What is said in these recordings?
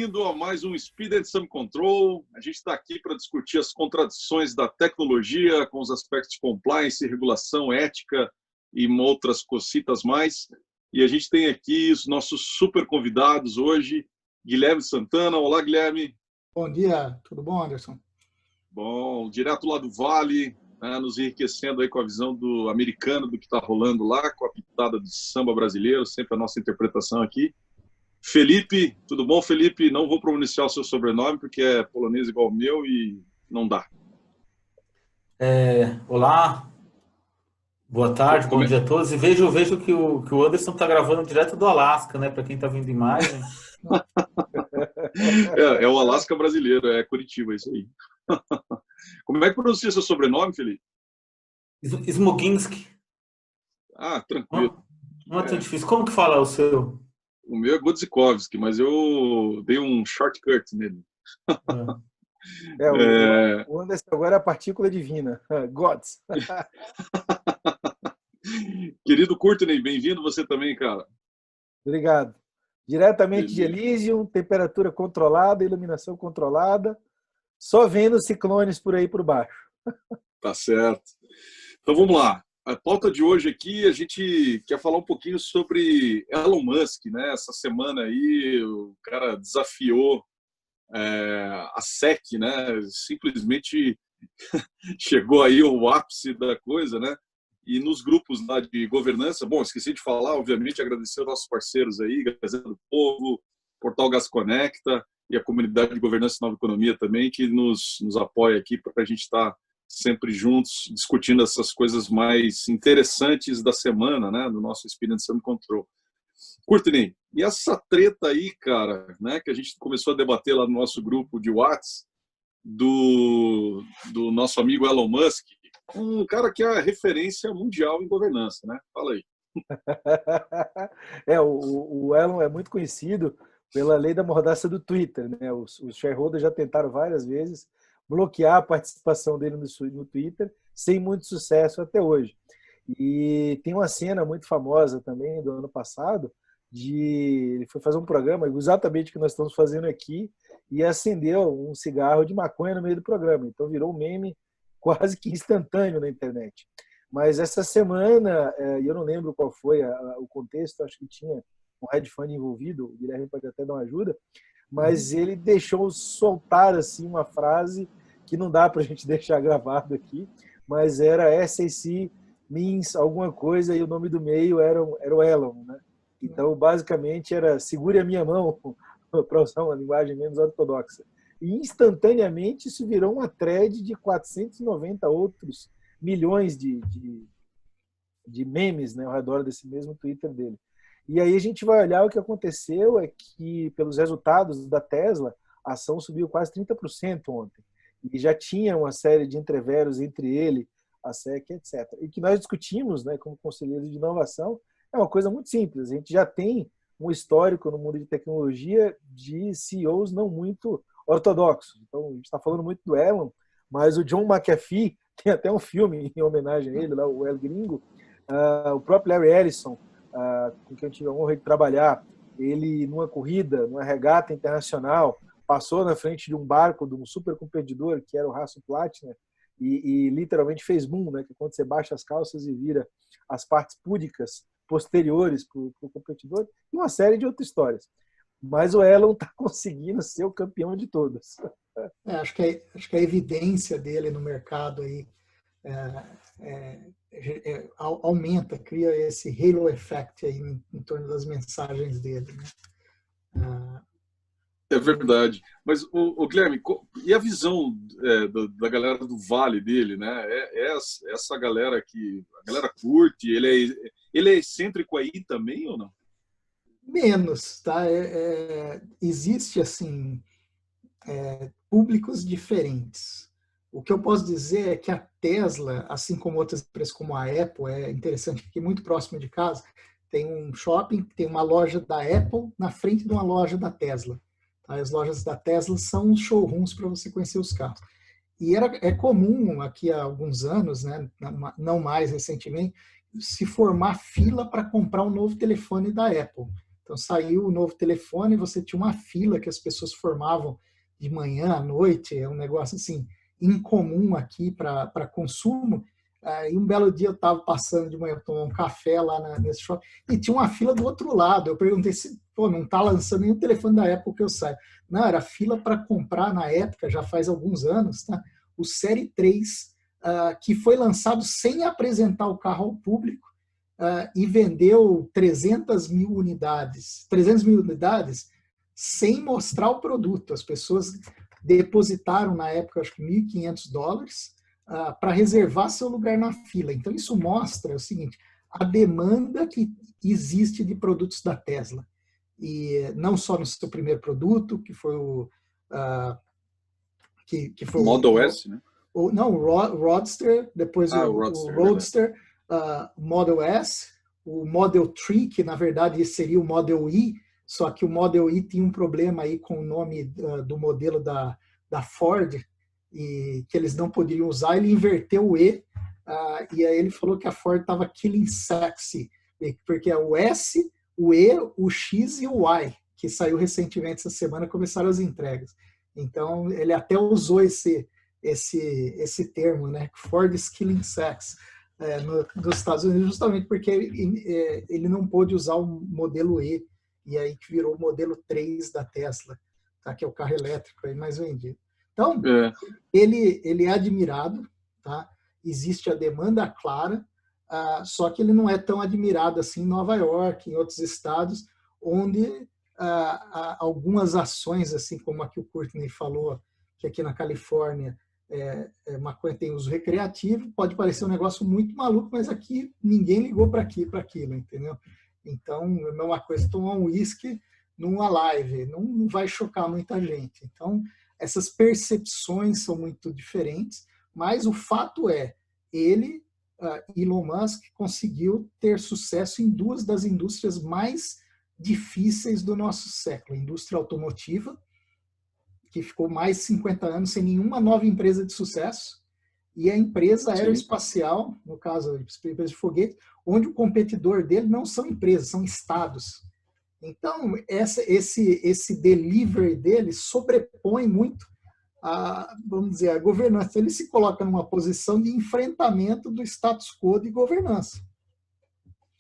bem-vindo a mais um Speed and Some Control. A gente está aqui para discutir as contradições da tecnologia com os aspectos de compliance, regulação, ética e outras cositas mais. E a gente tem aqui os nossos super convidados hoje, Guilherme Santana. Olá, Guilherme. Bom dia, tudo bom, Anderson? Bom, direto lá do Vale, né, nos enriquecendo aí com a visão do americano do que está rolando lá, com a pitada do samba brasileiro, sempre a nossa interpretação aqui. Felipe, tudo bom, Felipe? Não vou pronunciar o seu sobrenome porque é polonês igual o meu e não dá. Olá, boa tarde, bom dia a todos. E vejo que o Anderson está gravando direto do Alasca, né? Para quem está vendo imagem. É o Alasca brasileiro, é Curitiba, isso aí. Como é que pronuncia seu sobrenome, Felipe? Smoginski. Ah, tranquilo. Não é tão difícil. Como que fala o seu? O meu é Godzikovski, mas eu dei um shortcut nele. O Anderson agora é a partícula divina. Gods. Querido Courtney, bem-vindo você também, cara. Obrigado. Diretamente de Elysium, temperatura controlada, iluminação controlada, só vendo ciclones por aí por baixo. Tá certo. Então vamos lá. A pauta de hoje aqui, a gente quer falar um pouquinho sobre Elon Musk, né? Essa semana aí o cara desafiou a SEC, né? Simplesmente chegou aí o ápice da coisa, né? E nos grupos lá de governança, bom, esqueci de falar, obviamente, agradecer aos nossos parceiros aí, Gazeta do Povo, Portal Gas Conecta e a comunidade de governança e nova economia também, que nos apoia aqui para a gente estar sempre juntos, discutindo essas coisas mais interessantes da semana, né, no nosso Speed and Some Control. Courtney, e essa treta aí, cara, né, que a gente começou a debater lá no nosso grupo de WhatsApp, do nosso amigo Elon Musk, um cara que é a referência mundial em governança, né? Fala aí. O Elon é muito conhecido pela lei da mordaça do Twitter, né? Os shareholders já tentaram várias vezes bloquear a participação dele no Twitter, sem muito sucesso até hoje. E tem uma cena muito famosa também do ano passado, ele foi fazer um programa, exatamente o que nós estamos fazendo aqui, e acendeu um cigarro de maconha no meio do programa. Então virou um meme quase que instantâneo na internet. Mas essa semana, eu não lembro qual foi o contexto, acho que tinha um hedge fund envolvido, o Guilherme pode até dar uma ajuda, mas ele deixou soltar assim uma frase que não dá para a gente deixar gravado aqui, mas era SEC means alguma coisa e o nome do meio era o Elon, né? Então, basicamente, era segure a minha mão, para usar uma linguagem menos ortodoxa. E instantaneamente isso virou uma thread de 490 outros milhões de memes, né, ao redor desse mesmo Twitter dele. E aí a gente vai olhar o que aconteceu é que, pelos resultados da Tesla, a ação subiu quase 30% ontem. E já tinha uma série de entreveros entre ele, a SEC, etc. E que nós discutimos, né, como conselheiros de inovação, é uma coisa muito simples. A gente já tem um histórico no mundo de tecnologia de CEOs não muito ortodoxos. Então, a gente está falando muito do Elon, mas o John McAfee tem até um filme em homenagem a ele, lá, o El Gringo. O próprio Larry Ellison, com quem eu tive a honra de trabalhar, ele, numa corrida, numa regata internacional, passou na frente de um barco de um super competidor, que era o Hasso Platina, e literalmente fez boom, né? Que é quando você baixa as calças e vira as partes púdicas posteriores para o competidor, e uma série de outras histórias. Mas o Elon está conseguindo ser o campeão de todas. Acho que a evidência dele no mercado aí aumenta, cria esse halo effect aí em torno das mensagens dele, né? É verdade. Mas, o Guilherme, e a visão da galera do Vale dele, né? Essa galera que a galera curte, ele é excêntrico aí também ou não? Menos, tá? Existe, assim, públicos diferentes. O que eu posso dizer é que a Tesla, assim como outras empresas como a Apple, é interessante, aqui muito próximo de casa, tem um shopping, tem uma loja da Apple na frente de uma loja da Tesla. As lojas da Tesla são os showrooms para você conhecer os carros. E é comum aqui há alguns anos, né, não mais recentemente, se formar fila para comprar um novo telefone da Apple. Então, Então saiu o novo telefone, você tinha uma fila que as pessoas formavam de manhã à noite, é um negócio assim incomum aqui para consumo. E um belo dia eu estava passando de manhã para tomar um café lá nesse shopping e tinha uma fila do outro lado. Eu perguntei se, pô, não está lançando nenhum telefone da Apple que eu saiba. Não, era fila para comprar na época, já faz alguns anos, tá? O Série 3, que foi lançado sem apresentar o carro ao público e vendeu 300 mil unidades sem mostrar o produto. As pessoas depositaram na época, acho que $1.500 para reservar seu lugar na fila. Então, isso mostra o seguinte, a demanda que existe de produtos da Tesla. E não só no seu primeiro produto, que foi o... que foi Model S, né? O Roadster, depois o Roadster, Model S, o Model 3, que na verdade seria o Model E, só que o Model E tinha um problema aí com o nome do modelo da Ford, e que eles não poderiam usar, ele inverteu o E, e aí ele falou que a Ford estava killing sexy, porque é o S, o E, o X e o Y, que saiu recentemente essa semana, começaram as entregas. Então, ele até usou esse termo, né? Ford is killing sex, nos Estados Unidos, justamente porque ele não pôde usar o modelo E, e aí que virou o modelo 3 da Tesla, tá? Que é o carro elétrico aí mais vendido. Então, ele é admirado, tá? Existe a demanda clara, só que ele não é tão admirado assim em Nova York, em outros estados, onde algumas ações, assim como a que o Courtney falou, que aqui na Califórnia maconha tem uso recreativo, pode parecer um negócio muito maluco, mas aqui ninguém ligou para aquilo, entendeu? Então, é a mesma coisa tomar um uísque numa live, não vai chocar muita gente. Então, essas percepções são muito diferentes, mas o fato é, Elon Musk, conseguiu ter sucesso em duas das indústrias mais difíceis do nosso século. A indústria automotiva, que ficou mais de 50 anos sem nenhuma nova empresa de sucesso, e a empresa aeroespacial, no caso, a empresa de foguete, onde o competidor dele não são empresas, são estados. Então, esse delivery dele sobrepõe muito vamos dizer, a governança. Ele se coloca numa posição de enfrentamento do status quo de governança.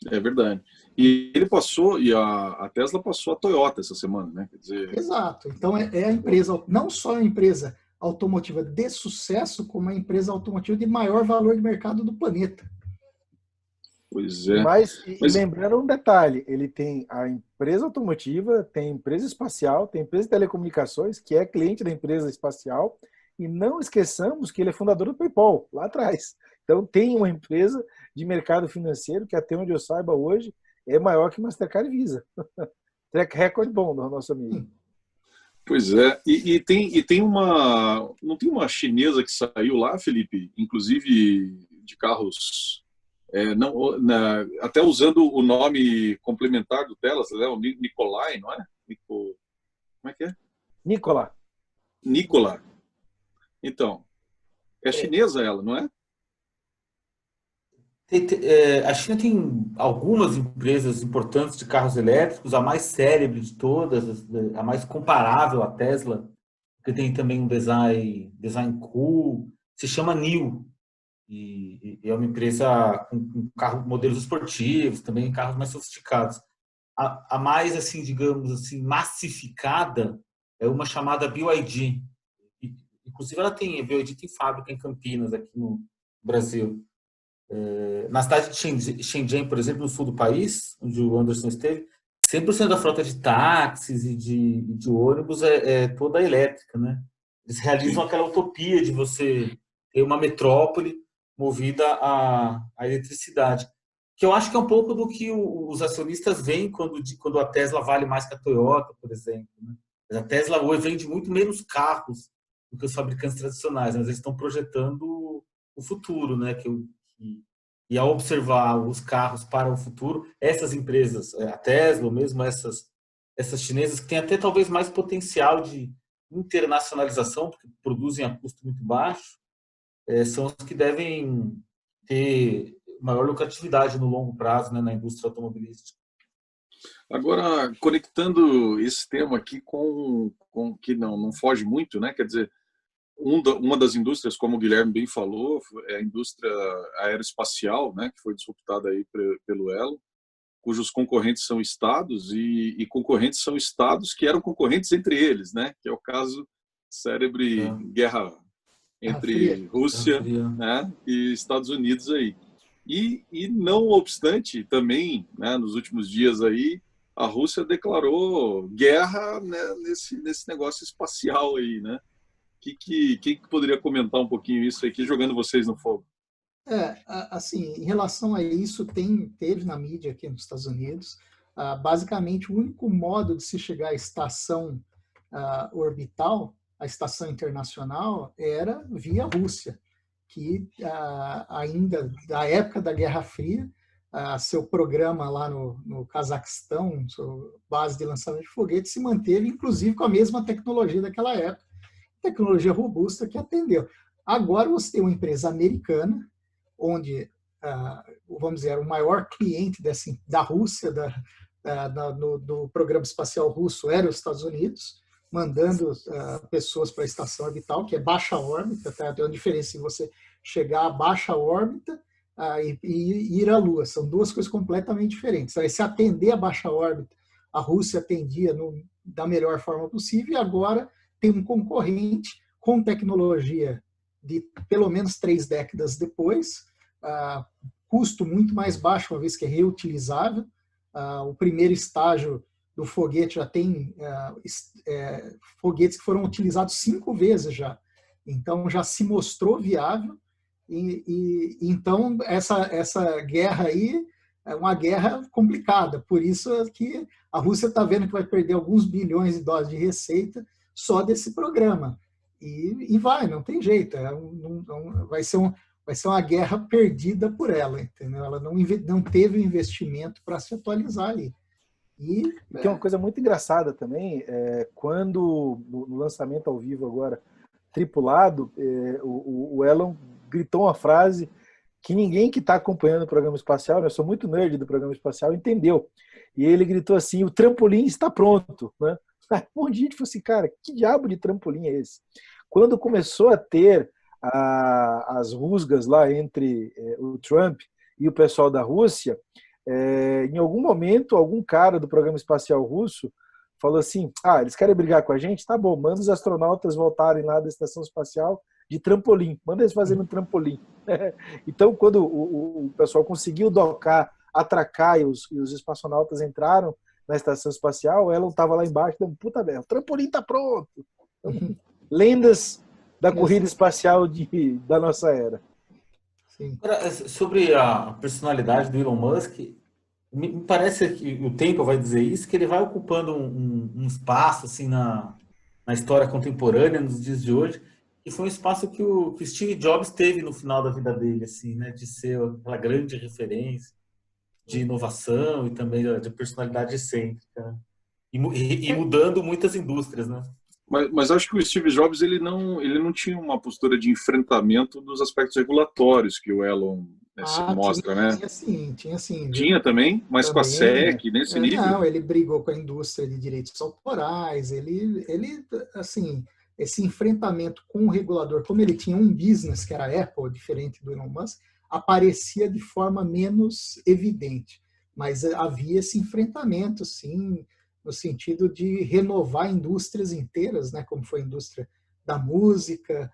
É verdade. E ele passou, e a Tesla passou a Toyota essa semana, né? Quer dizer... Exato. Então, é a empresa, não só a empresa automotiva de sucesso, como a empresa automotiva de maior valor de mercado do planeta. Pois é. Mas lembrando um detalhe, ele tem a empresa automotiva, tem a empresa espacial, tem a empresa de telecomunicações, que é cliente da empresa espacial, e não esqueçamos que ele é fundador do PayPal, lá atrás. Então tem uma empresa de mercado financeiro que, até onde eu saiba hoje, é maior que Mastercard e Visa. Track record bom do nosso amigo. Pois é, e tem uma... Não tem uma chinesa que saiu lá, Felipe, inclusive de carros... até usando o nome complementar do Tesla, né? O Nikolai, não é? Como é que é? Nikola. Então, é chinesa ela, não é? A China tem algumas empresas importantes de carros elétricos, a mais célebre de todas, a mais comparável à Tesla, que tem também um design cool, se chama NIO. E é uma empresa com carros, modelos esportivos, também carros mais sofisticados. A mais, assim, digamos assim, massificada é uma chamada BYD. Inclusive, a BYD tem fábrica em Campinas, aqui no Brasil. Na cidade de Shenzhen, por exemplo, no sul do país, onde o Anderson esteve, 100% da frota de táxis e de ônibus é toda elétrica, né? Eles realizam aquela utopia de você ter uma metrópole movida à eletricidade, que eu acho que é um pouco do que os acionistas veem quando a Tesla vale mais que a Toyota, por exemplo, né? A Tesla hoje vende muito menos carros do que os fabricantes tradicionais, mas eles estão projetando o futuro, né? E ao observar os carros para o futuro, essas empresas, a Tesla, ou mesmo essas chinesas, que têm até talvez mais potencial de internacionalização, porque produzem a custo muito baixo, são os que devem ter maior lucratividade no longo prazo, né, na indústria automobilística. Agora, conectando esse tema aqui com que não foge muito, né? Quer dizer, uma das indústrias, como o Guilherme bem falou, é a indústria aeroespacial, né? Que foi disruptada aí pelo Elo, cujos concorrentes são estados e concorrentes são estados que eram concorrentes entre eles, né? Que é o caso célebre guerra Guerra Fria. entre Rússia, né, e Estados Unidos aí. E não obstante, também, né, nos últimos dias aí, a Rússia declarou guerra, né, nesse negócio espacial aí, né? Quem que poderia comentar um pouquinho isso aqui, jogando vocês no fogo? Assim, em relação a isso, teve na mídia aqui nos Estados Unidos, basicamente o único modo de se chegar à estação orbital, a estação internacional, era via Rússia, que ainda da época da Guerra Fria, seu programa lá no Cazaquistão, sua base de lançamento de foguetes, se manteve, inclusive, com a mesma tecnologia daquela época, tecnologia robusta que atendeu. Agora você tem uma empresa americana, onde, vamos dizer, o maior cliente da Rússia, do programa espacial russo, era os Estados Unidos, mandando pessoas para a estação orbital, que é baixa órbita, tá? Tem uma diferença em você chegar a baixa órbita e ir à Lua. São duas coisas completamente diferentes. Aí, se atender a baixa órbita, a Rússia atendia da melhor forma possível, e agora tem um concorrente com tecnologia de pelo menos 3 décadas depois, custo muito mais baixo, uma vez que é reutilizável. O primeiro estágio do foguete já tem foguetes que foram utilizados 5 vezes já. Então, já se mostrou viável. Então, essa guerra aí é uma guerra complicada. Por isso é que a Rússia está vendo que vai perder alguns bilhões de dólares de receita só desse programa. E não tem jeito. Vai ser uma guerra perdida por ela, entendeu? Ela não teve o investimento para se atualizar ali. E tem uma coisa muito engraçada também, quando no lançamento ao vivo agora, tripulado, o Elon gritou uma frase que ninguém que está acompanhando o programa espacial, né, eu sou muito nerd do programa espacial, entendeu. E ele gritou assim: o trampolim está pronto, né? Um monte de gente falou assim: cara, que diabo de trampolim é esse? Quando começou a ter as rusgas lá entre o Trump e o pessoal da Rússia, em algum momento, algum cara do programa espacial russo falou assim: eles querem brigar com a gente? Tá bom, manda os astronautas voltarem lá da estação espacial de trampolim, manda eles fazerem um trampolim. Então, quando o pessoal conseguiu docar, atracar e os espaçonautas entraram na estação espacial, ela estava lá embaixo dando puta merda, o trampolim tá pronto. Então, lendas da corrida espacial da nossa era. Sim. Sobre a personalidade do Elon Musk, me parece que o tempo vai dizer isso, que ele vai ocupando um espaço assim na história contemporânea, nos dias de hoje, e foi um espaço que o Steve Jobs teve no final da vida dele, assim, né, de ser aquela grande referência de inovação e também de personalidade excêntrica, né? E mudando muitas indústrias, né? Mas acho que o Steve Jobs ele não tinha uma postura de enfrentamento dos aspectos regulatórios que o Elon se mostra, né? Tinha sim. Tinha também, mas também, com a SEC, nesse nível? Não, ele brigou com a indústria de direitos autorais, ele assim, esse enfrentamento com o regulador, como ele tinha um business, que era a Apple, diferente do Elon Musk, aparecia de forma menos evidente. Mas havia esse enfrentamento, sim, no sentido de renovar indústrias inteiras, né, como foi a indústria da música,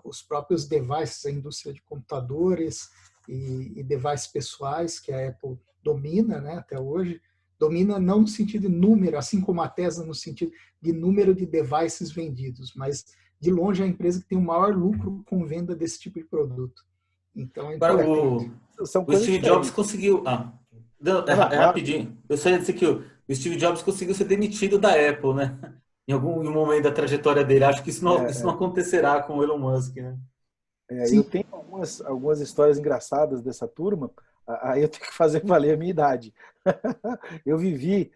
os próprios devices, a indústria de computadores e devices pessoais, que a Apple domina, né, até hoje. Domina não no sentido de número, assim como a Tesla no sentido de número de devices vendidos, mas de longe é a empresa que tem o maior lucro com venda desse tipo de produto. Então, é o Steve Jobs conseguiu... rapidinho. Eu só ia dizer que o Steve Jobs conseguiu ser demitido da Apple, né? Em algum momento da trajetória dele. Acho que isso não acontecerá com o Elon Musk, né? Eu tenho algumas histórias engraçadas dessa turma. Aí eu tenho que fazer valer a minha idade. Eu vivi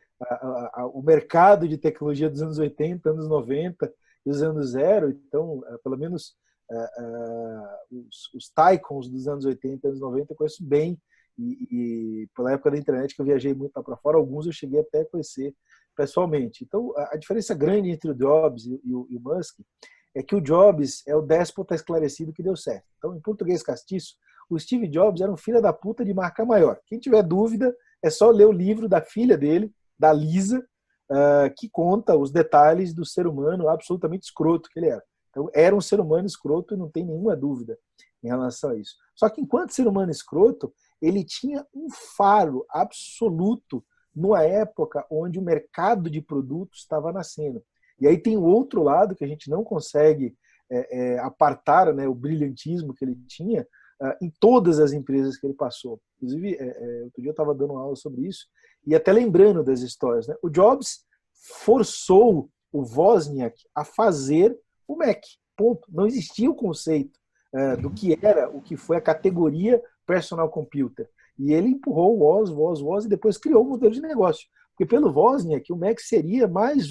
o mercado de tecnologia dos anos 80, anos 90 e os anos 0. Então, pelo menos os Tycoons dos anos 80 e anos 90 eu conheço bem. e pela época da internet que eu viajei muito lá para fora, alguns eu cheguei até a conhecer pessoalmente. Então, a diferença grande entre o Jobs e o Musk é que o Jobs é o déspota esclarecido que deu certo. Então, em português castiço, o Steve Jobs era um filho da puta de marca maior. Quem tiver dúvida, é só ler o livro da filha dele, da Lisa, que conta os detalhes do ser humano absolutamente escroto que ele era. Então, era um ser humano escroto e não tem nenhuma dúvida em relação a isso. Só que, enquanto ser humano escroto, ele tinha um faro absoluto numa época onde o mercado de produtos estava nascendo. E aí tem o outro lado que a gente não consegue apartar, né, o brilhantismo que ele tinha em todas as empresas que ele passou. Inclusive, outro dia eu estava dando uma aula sobre isso e até lembrando das histórias. Né? O Jobs forçou o Wozniak a fazer o Mac. Ponto. Não existia o conceito do que era, o que foi a categoria personal computer. E ele empurrou o Woz e depois criou um modelo de negócio. Porque pelo Wozniak, o Mac seria mais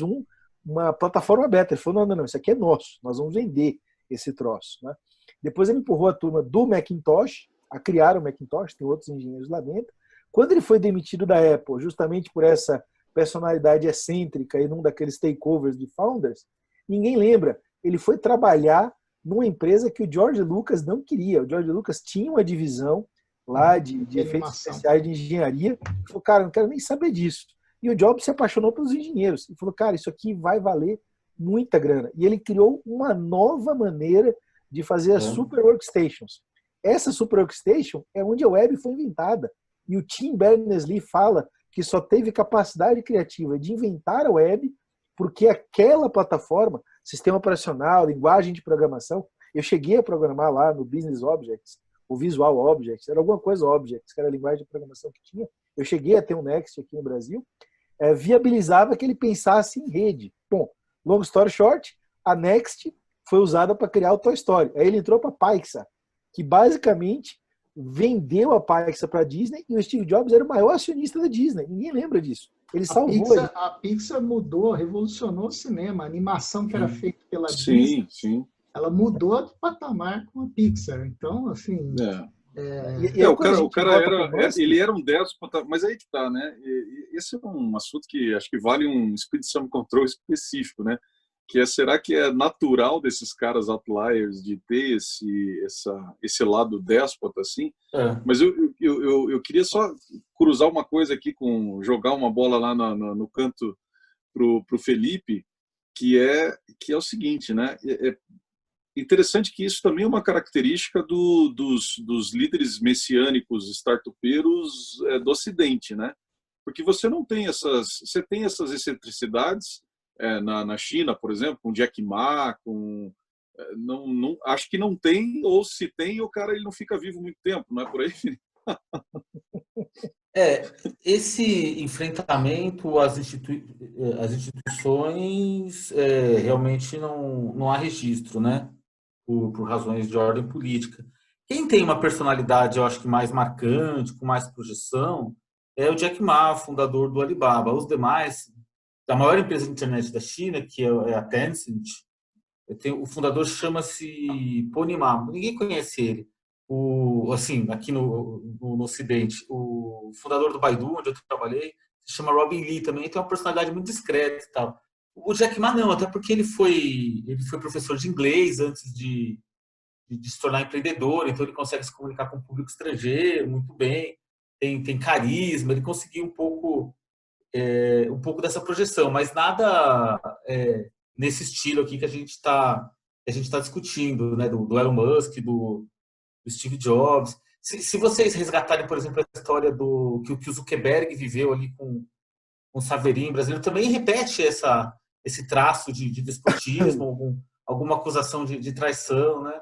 uma plataforma aberta. Ele falou, não, isso aqui é nosso, nós vamos vender esse troço. Né? Depois ele empurrou a turma do Macintosh a criar o Macintosh, tem outros engenheiros lá dentro. Quando ele foi demitido da Apple, justamente por essa personalidade excêntrica e num daqueles takeovers de founders, ninguém lembra. Ele foi trabalhar numa empresa que o George Lucas não queria. O George Lucas tinha uma divisão lá de efeitos especiais de engenharia. Ele falou, cara, não quero nem saber disso. E o Jobs se apaixonou pelos engenheiros. Ele falou, cara, isso aqui vai valer muita grana. E ele criou uma nova maneira de fazer as Super Workstations. Essa Super Workstation é onde a web foi inventada. E o Tim Berners-Lee fala que só teve capacidade criativa de inventar a web porque aquela plataforma, sistema operacional, linguagem de programação, eu cheguei a programar lá no Business Objects, o Visual Objects, era alguma coisa Objects, que era a linguagem de programação que tinha. Eu cheguei a ter um Next aqui no Brasil, viabilizava que ele pensasse em rede. Bom, long story short, a Next foi usada para criar o Toy Story. Aí ele entrou para a Pixar, que basicamente vendeu a Pixar para a Disney e o Steve Jobs era o maior acionista da Disney. Ninguém lembra disso. Ele salvou. A Pixar mudou, revolucionou o cinema. A animação que era feita pela Disney, ela mudou de patamar com a Pixar. Então, assim... O cara ele era um déspota, mas aí que tá, né? Esse é um assunto que acho que vale um Speed Sum Control específico, né? Será que é natural desses caras outliers de ter esse lado déspota assim? Mas eu queria só cruzar uma coisa aqui jogar uma bola lá no canto pro Felipe, que é o seguinte, né? Interessante que isso também é uma característica dos líderes messiânicos startupeiros do Ocidente, né? Porque você não tem você tem essas excentricidades na China, por exemplo, com Jack Ma, não, acho que não tem, ou se tem, o cara ele não fica vivo muito tempo, não é por aí, Felipe? Esse enfrentamento às instituições realmente não há registro, né? Por razões de ordem política. Quem tem uma personalidade, eu acho que mais marcante, com mais projeção, é o Jack Ma, fundador do Alibaba. Os demais, da maior empresa de internet da China, que é a Tencent, o fundador chama-se Pony Ma. Ninguém conhece ele. Assim, aqui no Ocidente. O fundador do Baidu, onde eu trabalhei, se chama Robin Li também, tem uma personalidade muito discreta e tal. O Jack Ma não, até porque ele foi professor de inglês antes de se tornar empreendedor, então ele consegue se comunicar com o público estrangeiro muito bem, tem carisma, ele conseguiu um pouco dessa projeção, mas nada nesse estilo aqui que a gente está discutindo, né, do Elon Musk, do Steve Jobs. Se vocês resgatarem, por exemplo, a história que o Zuckerberg viveu ali com o Saverin brasileiro, também repete esse traço de despotismo, alguma acusação de traição, né?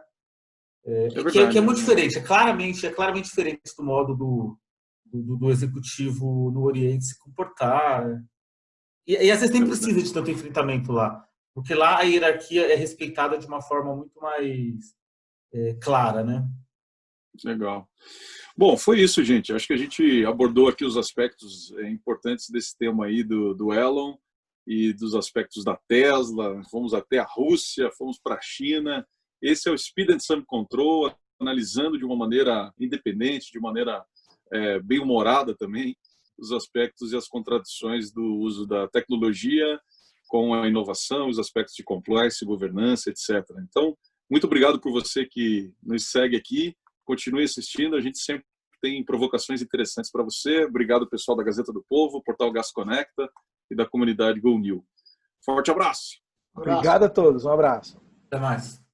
Que é muito diferente, é claramente diferente do modo do executivo no Oriente se comportar. E às vezes nem precisa de tanto enfrentamento lá, porque lá a hierarquia é respeitada de uma forma muito mais clara, né? Legal. Bom, foi isso, gente. Acho que a gente abordou aqui os aspectos importantes desse tema aí do Elon e dos aspectos da Tesla. Fomos até a Rússia, fomos para a China. Esse é o Speed and Sum Control, analisando de uma maneira independente, de maneira bem-humorada também, os aspectos e as contradições do uso da tecnologia com a inovação, os aspectos de compliance, governança, etc. Então, muito obrigado por você que nos segue aqui. Continue assistindo, a gente sempre tem provocações interessantes para você. Obrigado, pessoal da Gazeta do Povo, Portal Gas Conecta e da comunidade GoNew. Forte abraço! Obrigado a todos, um abraço. Até mais.